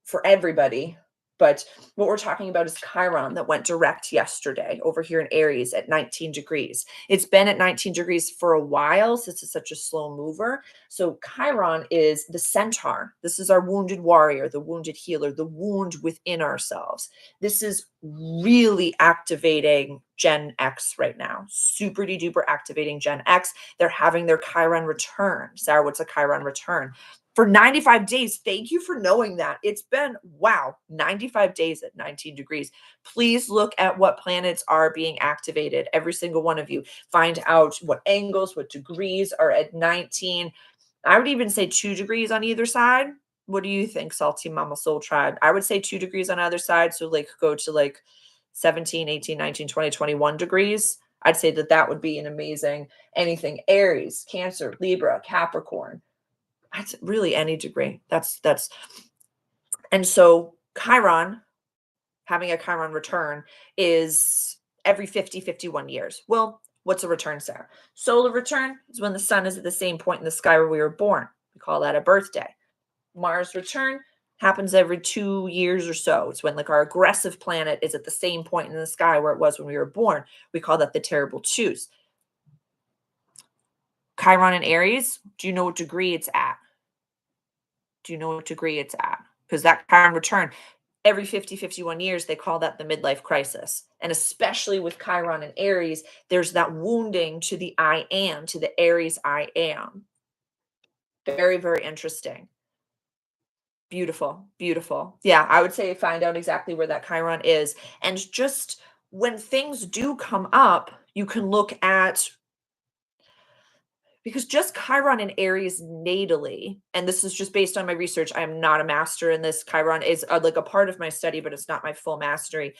Speaker 1: for everybody. But what we're talking about is Chiron that went direct yesterday over here in Aries at 19 degrees. It's been at 19 degrees for a while since it's such a slow mover. So Chiron is the centaur. This is our wounded warrior, the wounded healer, the wound within ourselves. This is really activating Gen X right now. Super duper activating Gen X. They're having their Chiron return. Sarah, what's a Chiron return? For 95 days. Thank you for knowing that. It's been, wow, 95 days at 19 degrees. Please look at what planets are being activated, every single one of you. Find out what angles, what degrees are at 19. I would even say 2 degrees on either side. What do you think, Salty Mama Soul Tribe? I would say 2 degrees on either side. So like go to like 17, 18, 19, 20, 21 degrees. I'd say that would be an amazing anything. Aries, Cancer, Libra, Capricorn. That's really any degree. That's and so Chiron, having a Chiron return is every 50, 51 years. Well, what's a return, Sarah? Solar return is when the sun is at the same point in the sky where we were born. We call that a birthday. Mars return happens every 2 years or so. It's when like our aggressive planet is at the same point in the sky where it was when we were born. We call that the terrible twos. Chiron in Aries, do you know what degree it's at? Do you know what degree it's at? Because that Chiron return, every 50, 51 years, they call that the midlife crisis. And especially with Chiron and Aries, there's that wounding to the I am, to the Aries I am. Very, very interesting. Beautiful, beautiful. Yeah, I would say find out exactly where that Chiron is, and just when things do come up, you can look at, because just Chiron in Aries natally, and this is just based on my research, I am not a master in this. Chiron is like a part of my study, but it's not my full mastery.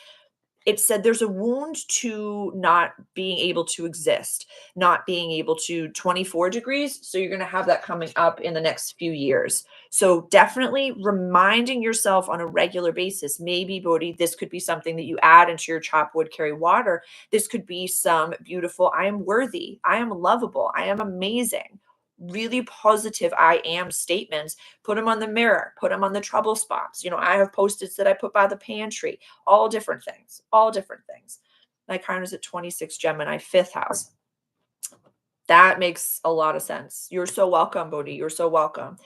Speaker 1: It said there's a wound to not being able to exist, not being able to 24 degrees. So you're going to have that coming up in the next few years. So definitely reminding yourself on a regular basis. Maybe, Bodhi, this could be something that you add into your chop wood, carry water. This could be some beautiful, I am worthy, I am lovable, I am amazing, really positive I am statements. Put them on the mirror, put them on the trouble spots. I have post-its that I put by the pantry, all different things, all different things. My Chiron is at 26 Gemini, fifth house. That makes a lot of sense. You're so welcome, Bodhi. You're so welcome.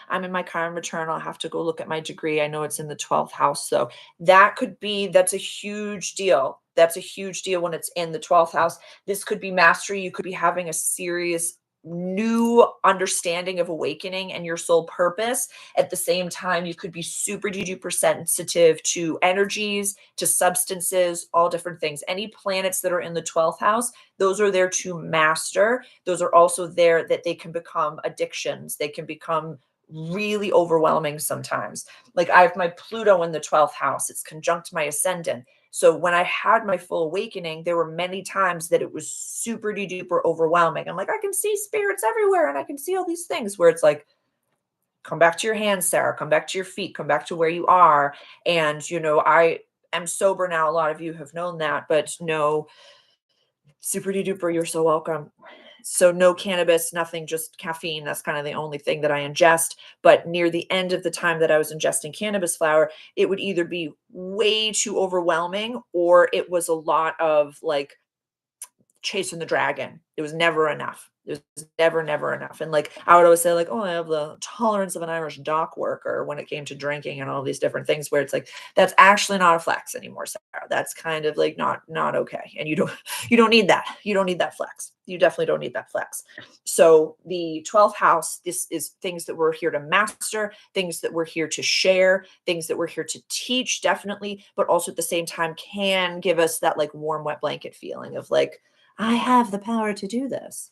Speaker 1: I'm in my Chiron return. I'll have to go look at my degree. I know it's in the 12th house. So that's a huge deal. That's a huge deal when it's in the 12th house. This could be mastery. You could be having a serious new understanding of awakening and your soul purpose. At the same time, you could be super duper sensitive to energies, to substances, all different things. Any planets that are in the 12th house, those are there to master. Those are also there that they can become addictions. They can become really overwhelming sometimes. Like I have my Pluto in the 12th house. It's conjunct my ascendant. So when I had my full awakening, there were many times that it was super duper overwhelming. I'm like, I can see spirits everywhere and I can see all these things, where it's like, come back to your hands, Sarah, come back to your feet, come back to where you are. And, I am sober now. A lot of you have known that, but no, super duper, you're so welcome. So no cannabis, nothing, just caffeine. That's kind of the only thing that I ingest. But near the end of the time that I was ingesting cannabis flower, it would either be way too overwhelming, or it was a lot of like chasing the dragon. It was never enough. It was never enough. And like I would always say, like, oh, I have the tolerance of an Irish dock worker when it came to drinking and all these different things, where it's like, that's actually not a flex anymore, Sarah. That's kind of like not okay. And you don't need that. You don't need that flex. You definitely don't need that flex. So the 12th house, this is things that we're here to master, things that we're here to share, things that we're here to teach, definitely, but also at the same time can give us that like warm, wet blanket feeling of like, I have the power to do this.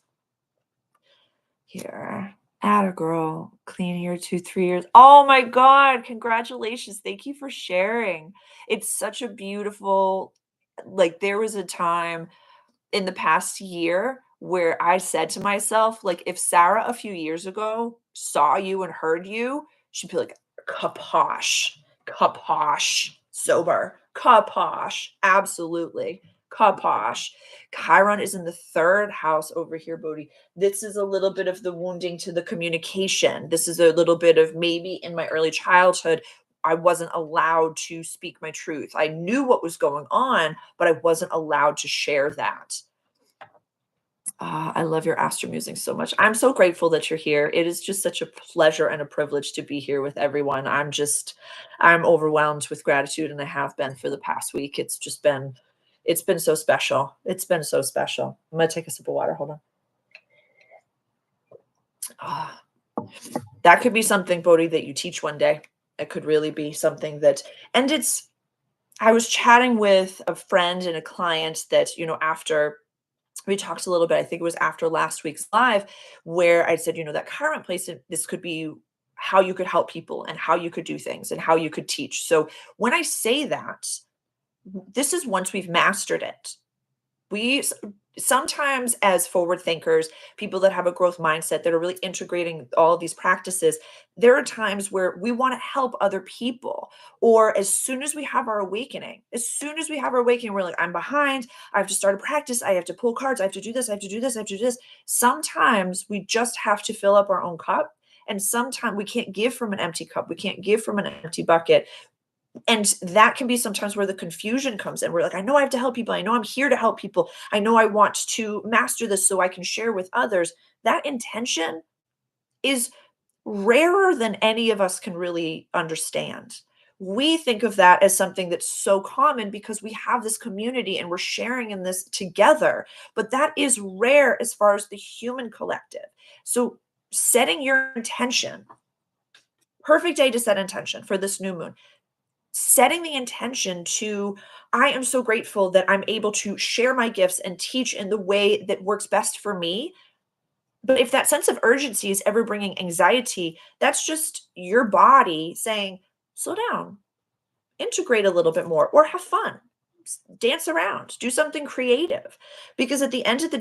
Speaker 1: Here, atta girl, clean year 2, 3 years. Oh my God, congratulations. Thank you for sharing. It's such a beautiful, like, there was a time in the past year where I said to myself, like, if Sarah a few years ago saw you and heard you, she'd be like, kaposh, kaposh, sober, kaposh, absolutely, kaposh. Chiron is in the third house over here, Bodhi. This is a little bit of the wounding to the communication. This is a little bit of maybe in my early childhood, I wasn't allowed to speak my truth. I knew what was going on, but I wasn't allowed to share that. I love your astro musing so much. I'm so grateful that you're here. It is just such a pleasure and a privilege to be here with everyone. I'm overwhelmed with gratitude, and I have been for the past week. It's been so special. It's been so special. I'm gonna take a sip of water. Hold on. Ah, that could be something, Bodhi, that you teach one day. It could really be something that, and I was chatting with a friend and a client that, after we talked a little bit, I think it was after last week's live, where I said, that current place, this could be how you could help people and how you could do things and how you could teach. So when I say that, this is once we've mastered it. We sometimes, as forward thinkers, people that have a growth mindset that are really integrating all of these practices, there are times where we want to help other people. Or as soon as we have our awakening, we're like, I'm behind. I have to start a practice. I have to pull cards. I have to do this. I have to do this. I have to do this. Sometimes we just have to fill up our own cup. And sometimes we can't give from an empty cup. We can't give from an empty bucket. And that can be sometimes where the confusion comes in. We're like, I know I have to help people. I know I'm here to help people. I know I want to master this so I can share with others. That intention is rarer than any of us can really understand. We think of that as something that's so common because we have this community and we're sharing in this together. But that is rare as far as the human collective. So setting your intention, perfect day to set intention for this new moon, setting the intention to, I am so grateful that I'm able to share my gifts and teach in the way that works best for me. But if that sense of urgency is ever bringing anxiety, that's just your body saying, slow down, integrate a little bit more, or have fun, dance around, do something creative. Because at the end of the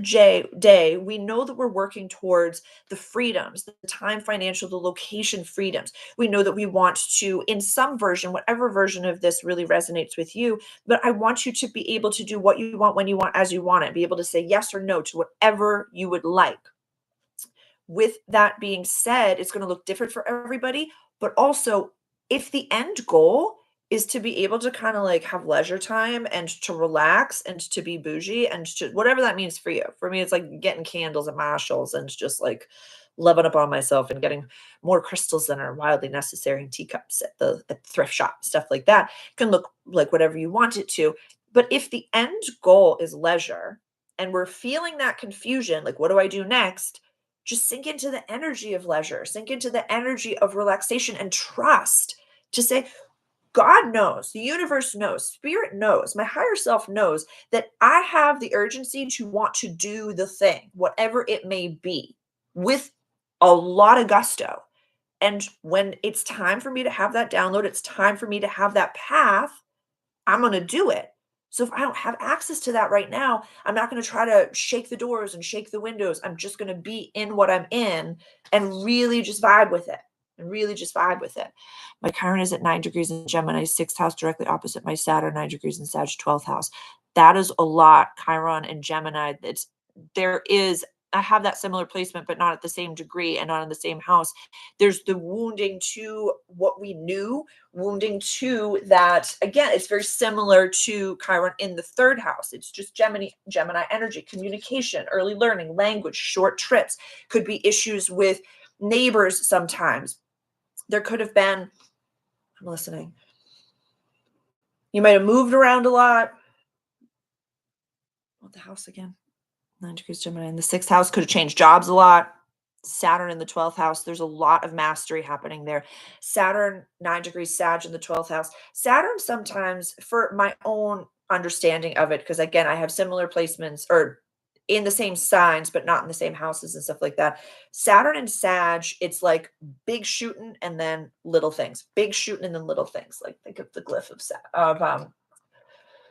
Speaker 1: day, we know that we're working towards the freedoms, the time, financial, the location freedoms. We know that we want to, in some version, whatever version of this really resonates with you, but I want you to be able to do what you want, when you want, as you want it, be able to say yes or no to whatever you would like. With that being said, it's going to look different for everybody, but also if the end goal is to be able to kind of like have leisure time and to relax and to be bougie and to whatever that means for you. For me, it's like getting candles at Marshalls and just like loving up on myself and getting more crystals than are wildly necessary in teacups at the thrift shop, stuff like that. It can look like whatever you want it to. But if the end goal is leisure and we're feeling that confusion, like what do I do next? Just sink into the energy of leisure, sink into the energy of relaxation and trust to say, God knows, the universe knows, spirit knows, my higher self knows that I have the urgency to want to do the thing, whatever it may be, with a lot of gusto. And when it's time for me to have that download, it's time for me to have that path, I'm going to do it. So if I don't have access to that right now, I'm not going to try to shake the doors and shake the windows. I'm just going to be in what I'm in and really just vibe with it. And really just vibe with it. My Chiron is at 9 degrees in Gemini, sixth house directly opposite my Saturn, 9 degrees in Sag, 12th house. That is a lot, Chiron and Gemini. There is, I have that similar placement, but not at the same degree and not in the same house. There's the wounding to what we knew, wounding to that. Again, it's very similar to Chiron in the third house. It's just Gemini energy, communication, early learning, language, short trips, could be issues with neighbors sometimes. There could have been, I'm listening. You might have moved around a lot. What the house again? 9 degrees Gemini in the sixth house, could have changed jobs a lot. Saturn in the 12th house, there's a lot of mastery happening there. Saturn, 9 degrees Sag in the 12th house. Saturn sometimes, for my own understanding of it, because again, I have similar placements or in the same signs, but not in the same houses and stuff like that. Saturn and Sag, it's like big shooting and then little things, big shooting and then little things. Like think of the glyph of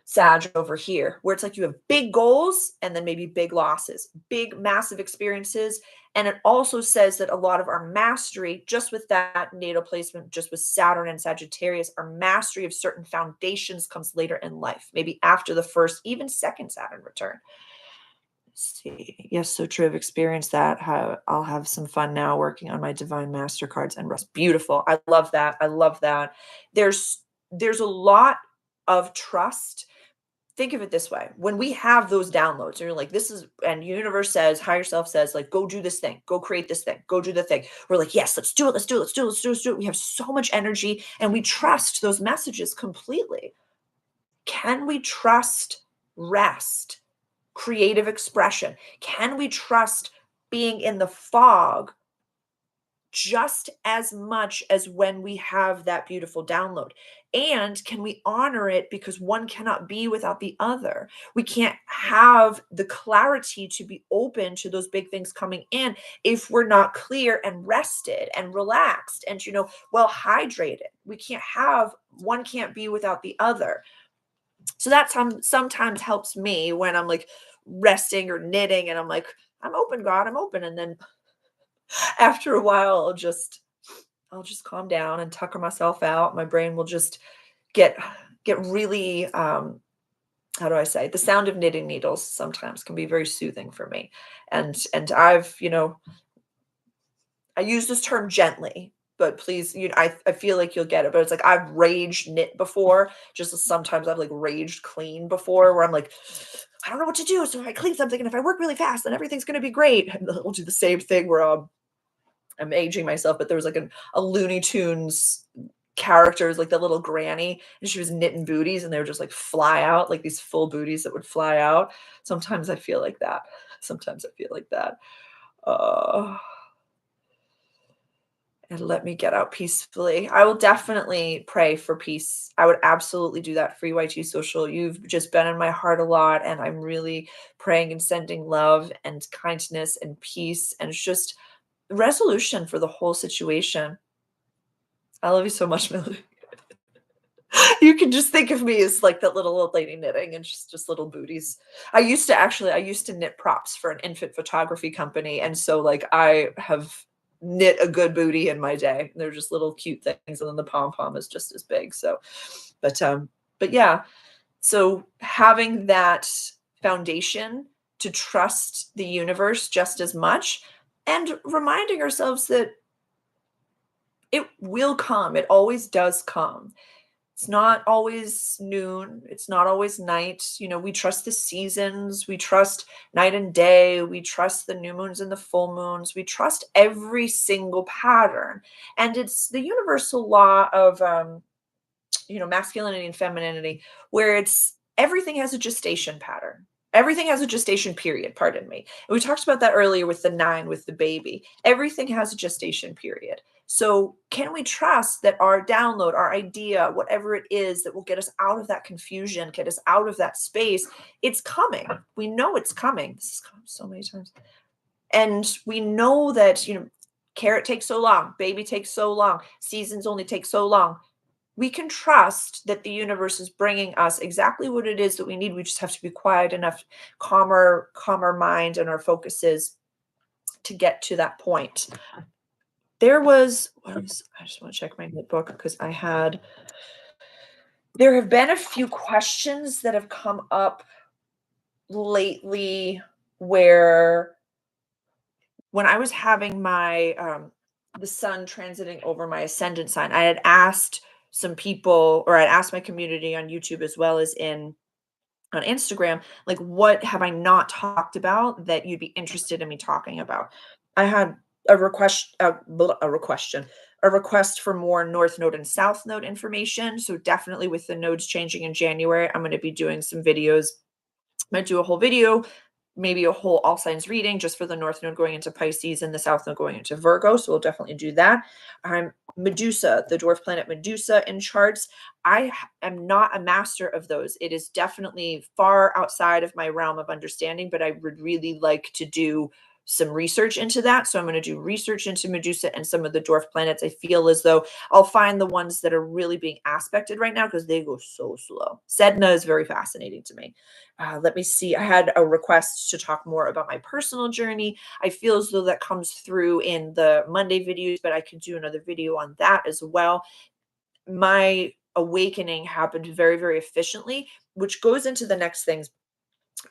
Speaker 1: Sag over here, where it's like you have big goals and then maybe big losses, big, massive experiences. And it also says that a lot of our mastery, just with that natal placement, just with Saturn and Sagittarius, our mastery of certain foundations comes later in life, maybe after the first, even second Saturn return. Let's see. Yes, so true. I've experienced that. I'll have some fun now working on my divine master cards and rest. Beautiful. I love that. I love that. There's a lot of trust. Think of it this way. When we have those downloads, and you're like, this is, and universe says, higher self says, like, go do this thing, go create this thing, go do the thing. We're like, yes, let's do it, let's do it, let's do it, let's do it, let's do it. We have so much energy and we trust those messages completely. Can we trust rest, creative expression? Can we trust being in the fog just as much as when we have that beautiful download? And can we honor it because one cannot be without the other? We can't have the clarity to be open to those big things coming in if we're not clear and rested and relaxed and, well hydrated. We can't have, one can't be without the other. So that sometimes helps me when I'm like resting or knitting and I'm like, I'm open, God, I'm open. And then after a while, I'll just calm down and tucker myself out. My brain will just get really, how do I say? The sound of knitting needles sometimes can be very soothing for me. And I've, I use this term gently, but please, I feel like you'll get it. But it's like I've rage knit before. Just sometimes I've like raged clean before, where I'm like, I don't know what to do. So if I clean something, and if I work really fast, then everything's going to be great. And I'll do the same thing where I'm aging myself, but there was like a Looney Tunes characters, like the little granny, and she was knitting booties, and they would just like fly out, like these full booties that would fly out. Sometimes I feel like that. Sometimes I feel like that. Uh, and let me get out peacefully. I will definitely pray for peace. I would absolutely do that for you, YT Social. You've just been in my heart a lot, and I'm really praying and sending love and kindness and peace and just resolution for the whole situation. I love you so much, Millie. You can just think of me as like that little old lady knitting and just little booties. I used to knit props for an infant photography company, and so like I have knit a good booty in my day. They're just little cute things, and then the pom pom is just as big. So, but um, but yeah. So having that foundation to trust the universe just as much, and reminding ourselves that it will come. It always does come. It's not always noon. It's not always night. You know, we trust the seasons. We trust night and day. We trust the new moons and the full moons. We trust every single pattern. And it's the universal law of, masculinity and femininity, where it's everything has a gestation pattern. Everything has a gestation period, pardon me. And we talked about that earlier with the 9, with the baby. Everything has a gestation period. So, can we trust that our download, our idea, whatever it is that will get us out of that confusion, get us out of that space, it's coming. We know it's coming. This has come so many times. And we know that, carrot takes so long, baby takes so long, seasons only take so long. We can trust that the universe is bringing us exactly what it is that we need. We just have to be quiet enough, calmer mind and our focuses to get to that point. I just want to check my notebook because there have been a few questions that have come up lately where when I was having the sun transiting over my ascendant sign, I had asked some people, or I'd asked my community on YouTube as well as on Instagram, like, what have I not talked about that you'd be interested in me talking about? I had a request for more North Node and South Node information. So definitely with the nodes changing in January, I'm going to be doing some videos. I'm going to do a whole video, maybe a whole all signs reading just for the North Node going into Pisces and the South Node going into Virgo. So we'll definitely do that. Medusa, the dwarf planet Medusa in charts. Am not a master of those. It is definitely far outside of my realm of understanding, but I would really like to do some research into that. So I'm going to do research into Medusa and some of the dwarf planets. I feel as though I'll find the ones that are really being aspected right now because they go so slow. Sedna is very fascinating to me. Let me see. I had a request to talk more about my personal journey. I feel as though that comes through in the Monday videos, but I could do another video on that as well. My awakening happened very, very efficiently, which goes into the next things.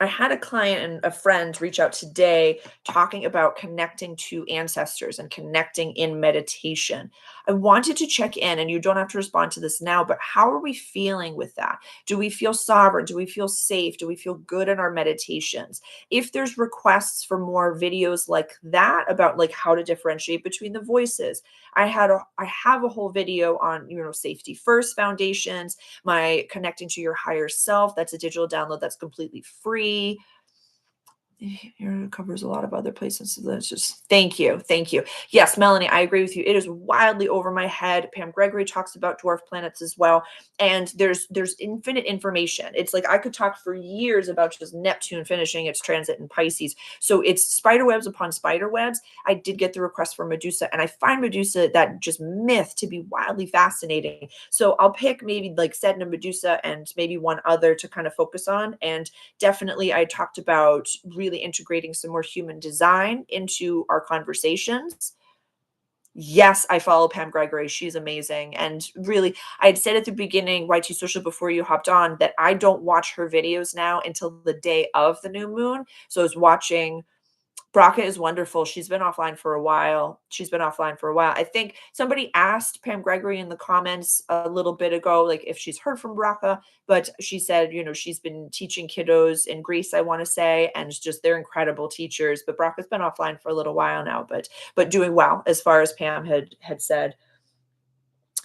Speaker 1: I had a client and a friend reach out today talking about connecting to ancestors and connecting in meditation. I wanted to check in, and you don't have to respond to this now, but how are we feeling with that? Do we feel sovereign? Do we feel safe? Do we feel good in our meditations? If there's requests for more videos like that about like how to differentiate between the voices, I have a whole video on, safety first foundations, my connecting to your higher self. That's a digital download that's completely free. It covers a lot of other places. So that's just thank you. Thank you. Yes, Melanie, I agree with you. It is wildly over my head. Pam Gregory talks about dwarf planets as well. And there's infinite information. It's like I could talk for years about just Neptune finishing its transit in Pisces. So it's spider webs upon spider webs. I did get the request for Medusa, and I find Medusa, that just myth, to be wildly fascinating. So I'll pick maybe like Sedna, Medusa, and maybe one other to kind of focus on. And definitely I talked about really integrating some more human design into our conversations. Yes, I follow Pam Gregory. She's amazing. And really, I had said at the beginning, YT Social, before you hopped on, that I don't watch her videos now until the day of the new moon. So I was watching Braca is wonderful. She's been offline for a while. I think somebody asked Pam Gregory in the comments a little bit ago, like if she's heard from Braca, but she said, she's been teaching kiddos in Greece, I want to say, and just they're incredible teachers. But Braca's been offline for a little while now, but doing well as far as Pam had said.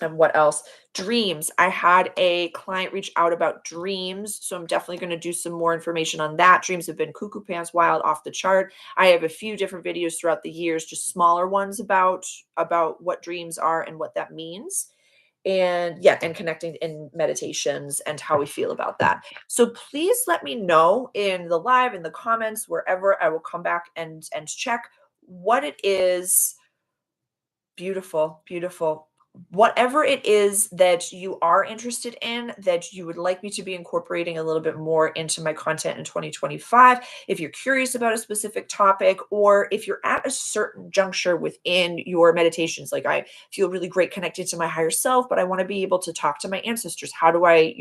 Speaker 1: And what else? Dreams. I had a client reach out about dreams, so I'm definitely going to do some more information on that. Dreams have been cuckoo pants wild, off the chart. I have a few different videos throughout the years, just smaller ones about what dreams are and what that means. And yeah, and connecting in meditations and how we feel about that. So please let me know in the live, in the comments, wherever. I will come back and check what it is. Beautiful, beautiful. Whatever it is that you are interested in, that you would like me to be incorporating a little bit more into my content in 2025, if you're curious about a specific topic, or if you're at a certain juncture within your meditations, like I feel really great connected to my higher self, but I want to be able to talk to my ancestors. How do I,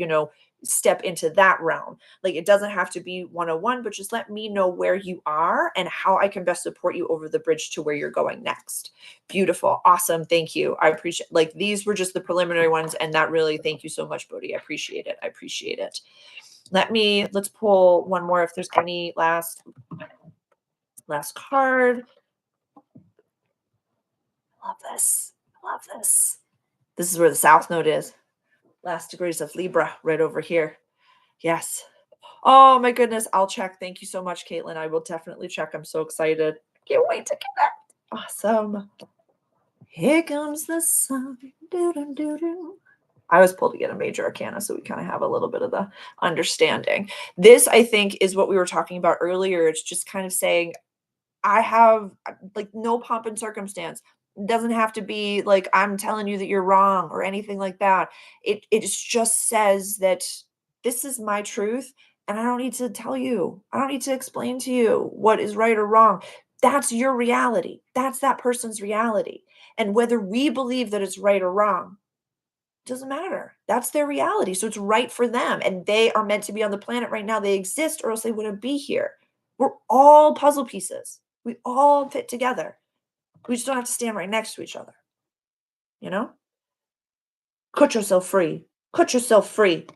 Speaker 1: step into that realm? Like it doesn't have to be 101, but just let me know where you are and how I can best support you over the bridge to where you're going next. Beautiful. Awesome. Thank you. I appreciate, like, these were just the preliminary ones, and that really, thank you so much, Bodhi. I appreciate it. I appreciate it. Let's pull one more if there's any last card. Love this. Love this. This is where the South Node is. Last degrees of Libra right over here. Yes. Oh my goodness. I'll check. Thank you so much, Caitlin. I will definitely check. I'm so excited. Can't wait to connect. Awesome. Here comes the sun. Doo-doo-doo-doo. I was pulled to get a major arcana, so we kind of have a little bit of the understanding. This, I think, is what we were talking about earlier. It's just kind of saying, I have like no pomp and circumstance. It doesn't have to be like I'm telling you that you're wrong or anything like that. It just says that this is my truth, and I don't need to tell you. I don't need to explain to you what is right or wrong. That's your reality. That's that person's reality. And whether we believe that it's right or wrong doesn't matter. That's their reality. So it's right for them. And they are meant to be on the planet right now. They exist, or else they wouldn't be here. We're all puzzle pieces. We all fit together. We just don't have to stand right next to each other. You know? Cut yourself free. Cut yourself free.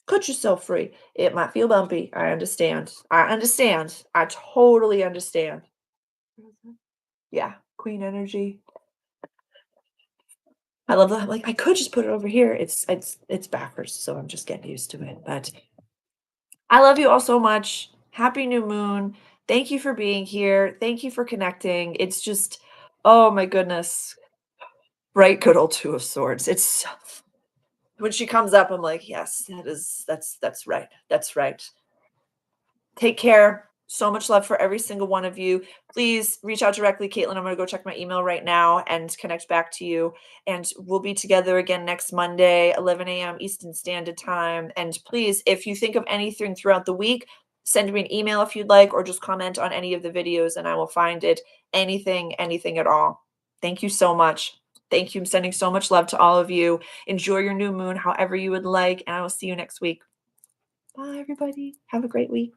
Speaker 1: Cut yourself free. It might feel bumpy. I understand. I understand. I totally understand. Yeah. Queen energy. I love that. Like I could just put it over here. It's backwards, so I'm just getting used to it. But I love you all so much. Happy new moon. Thank you for being here. Thank you for connecting. It's just, oh my goodness. Right, good old Two of Swords. It's when she comes up, I'm like, yes, that's right. That's right. Take care. So much love for every single one of you. Please reach out directly, Caitlin. I'm going to go check my email right now and connect back to you. And we'll be together again next Monday, 11 a.m. Eastern Standard Time. And please, if you think of anything throughout the week, send me an email if you'd like, or just comment on any of the videos and I will find it. Anything at all. Thank you so much. Thank you. I'm sending so much love to all of you. Enjoy your new moon however you would like. And I will see you next week. Bye, everybody. Have a great week.